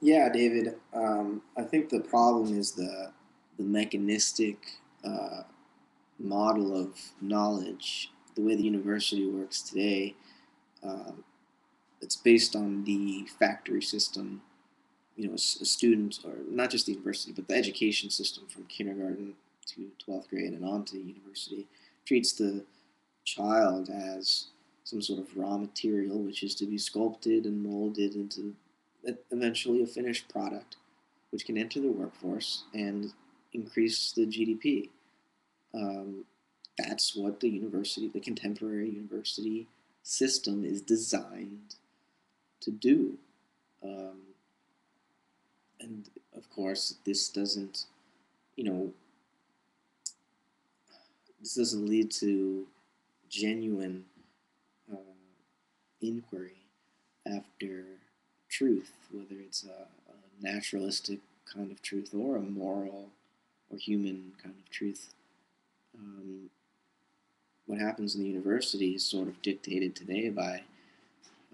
Yeah, David. I think the problem is the mechanistic uh, model of knowledge. The way the university works today, uh, it's based on the factory system. You know, a student, or not just the university, but the education system from kindergarten to 12th grade and on to university, treats the child as some sort of raw material, which is to be sculpted and molded into eventually a finished product, which can enter the workforce and increase the GDP. Um, that's what the contemporary university system is designed to do. Um, and of course, you know, this doesn't lead to genuine uh, inquiry after truth, whether it's a naturalistic kind of truth or a moral or human kind of truth. Um, what happens in the university is sort of dictated today by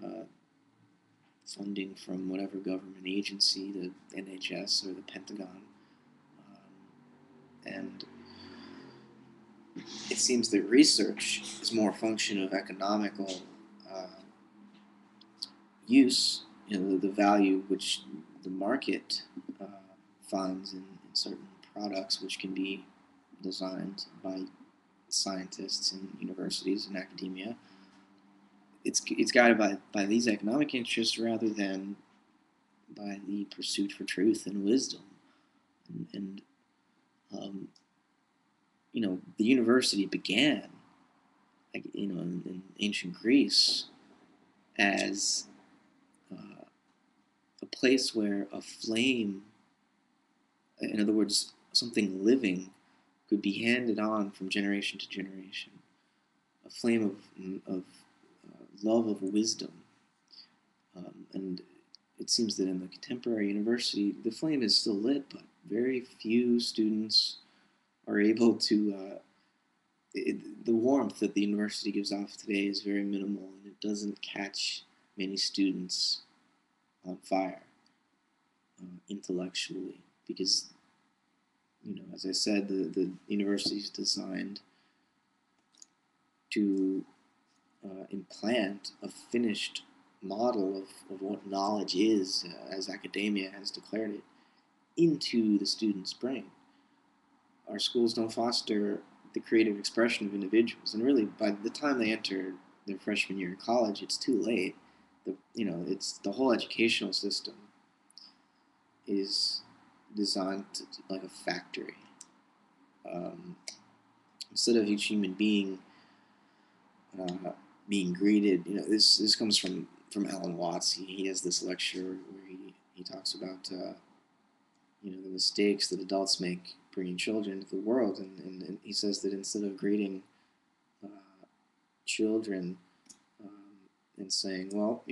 uh, funding from whatever government agency, the NHS or the Pentagon. And it seems that research is more a function of economical uh, use, the value which the market uh, finds in certain products, which can be designed by scientists in universities and academia. It's guided by these economic interests rather than by the pursuit for truth and wisdom. And um, the university began, like, in ancient Greece as uh, a place where a flame, in other words, something living, could be handed on from generation to generation. A flame of love of wisdom. And it seems that in the contemporary university, the flame is still lit, but very few students are able to. The warmth that the university gives off today is very minimal, and it doesn't catch many students on fire intellectually, because, as I said, the university is designed to implant a finished model of what knowledge is, as academia has declared it, into the student's brain. Our schools don't foster the creative expression of individuals, and really, by the time they enter their freshman year in college, it's too late. It's the whole educational system is designed like a factory. Um, Instead of each human being uh, being greeted. This comes from Alan Watts. He has this lecture where he talks about the mistakes that adults make bringing children into the world, and he says that instead of greeting uh, children um, and saying, well,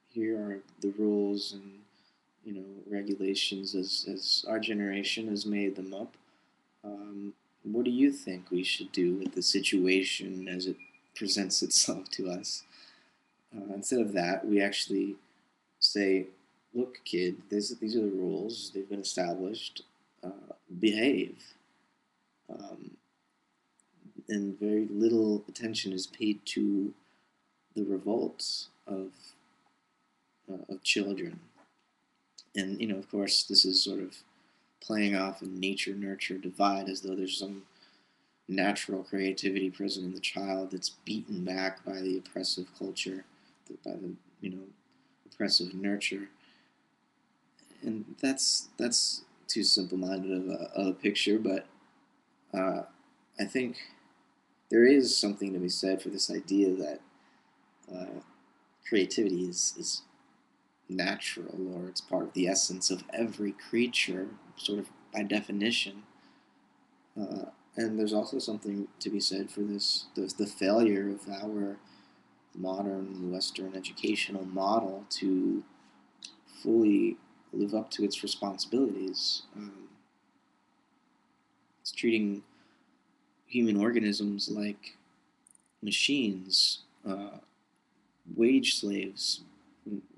here are the rules and regulations as our generation has made them up. Um, what do you think we should do with the situation as it presents itself to us? Instead of that, we actually say, look, kid, these are the rules. They've been established. Behave. Um, and very little attention is paid to the revolts of children. And, of course, this is sort of playing off a nature nurture divide, as though there's some natural creativity present in the child that's beaten back by the oppressive culture, by the oppressive nurture. And that's too simple-minded of a picture, but uh, I think there is something to be said for this idea that uh, creativity is natural, or it's part of the essence of every creature, sort of by definition. Uh, and there's also something to be said for the failure of our modern Western educational model to fully live up to its responsibilities. It's treating human organisms like machines, wage slaves,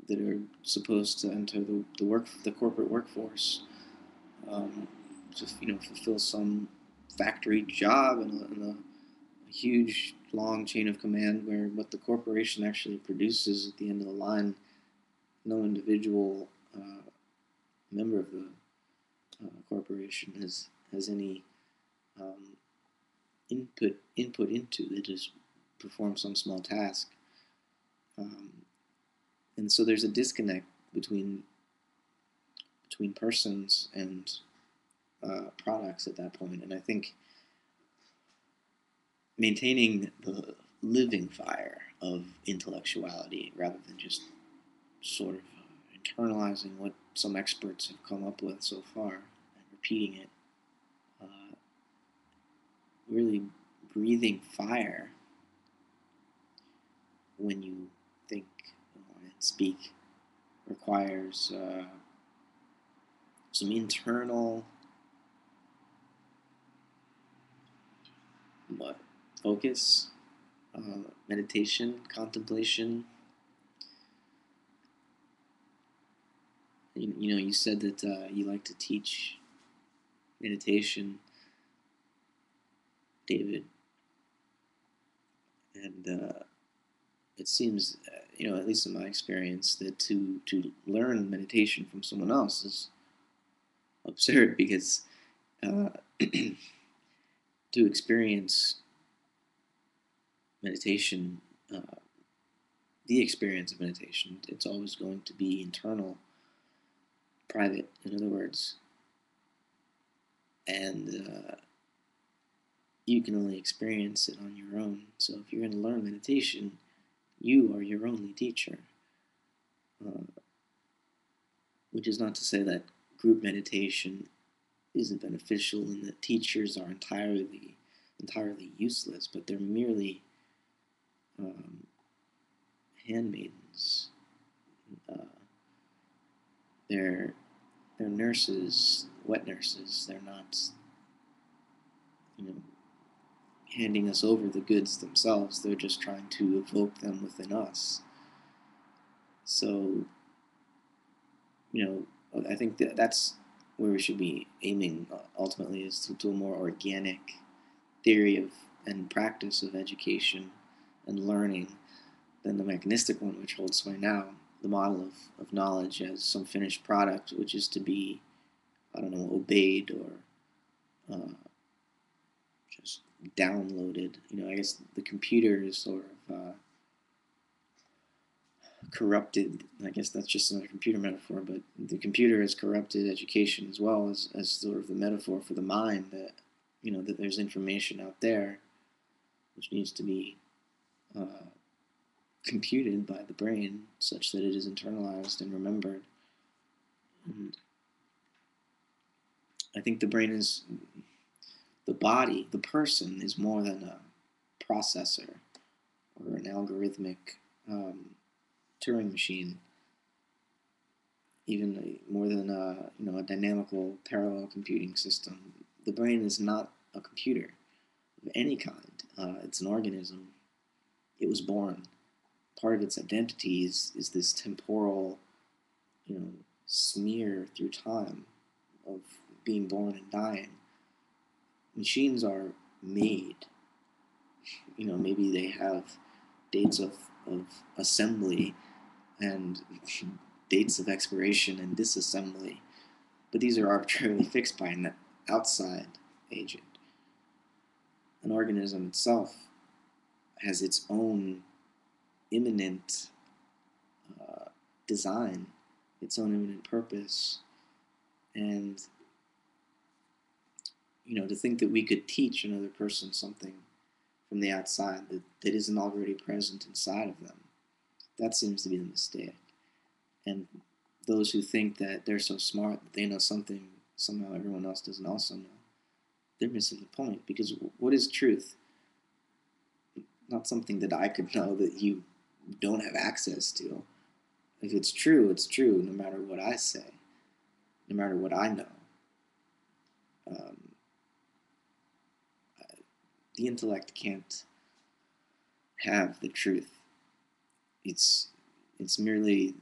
that are supposed to enter the corporate workforce, to fulfill some factory job in a huge long chain of command, where what the corporation actually produces at the end of the line, no individual member of the corporation has any um, input into. They just perform some small task, um, and so there's a disconnect between persons and products at that point. And I think maintaining the living fire of intellectuality, rather than just sort of internalizing what some experts have come up with so far and repeating it, uh, really breathing fire when you think and speak requires some internal focus, meditation, contemplation. You said that you like to teach meditation, David, and it seems, at least in my experience, that to learn meditation from someone else is absurd, because uh, to experience meditation, the experience of meditation, it's always going to be internal, private, in other words, and you can only experience it on your own. So if you're going to learn meditation, you are your only teacher. Uh, which is not to say that group meditation isn't beneficial and that teachers are entirely useless, but they're merely um, handmaidens. Uh, they're nurses, wet nurses. They're not, you know, handing us over the goods themselves. They're just trying to evoke them within us. So, I think that's where we should be aiming ultimately, is to a more organic theory of and practice of education and learning than the mechanistic one, which holds sway now. The model of knowledge as some finished product, which is to be, I don't know, obeyed or just downloaded. I guess the computer is sort of corrupted. I guess that's just another computer metaphor, but the computer has corrupted education as well, as sort of the metaphor for the mind, that that there's information out there which needs to be uh, computed by the brain such that it is internalized and remembered. And I think the brain is the body, the person is more than a processor or an algorithmic Turing machine, even more than a dynamical parallel computing system. The brain is not a computer of any kind. It's an organism. It was born. Part of its identity is this temporal, smear through time of being born and dying. Machines are made. Maybe they have dates of assembly and dates of expiration and disassembly, but these are arbitrarily fixed by an outside agent. An organism itself has its own immanent design, its own immanent purpose, and to think that we could teach another person something from the outside that isn't already present inside of them, that seems to be the mistake. And those who think that they're so smart that they know something somehow everyone else doesn't also know, they're missing the point. Because what is truth? Not something that I could know that you don't have access to. If it's true, it's true, no matter what I say, no matter what I know. Um, the intellect can't have the truth. It's merely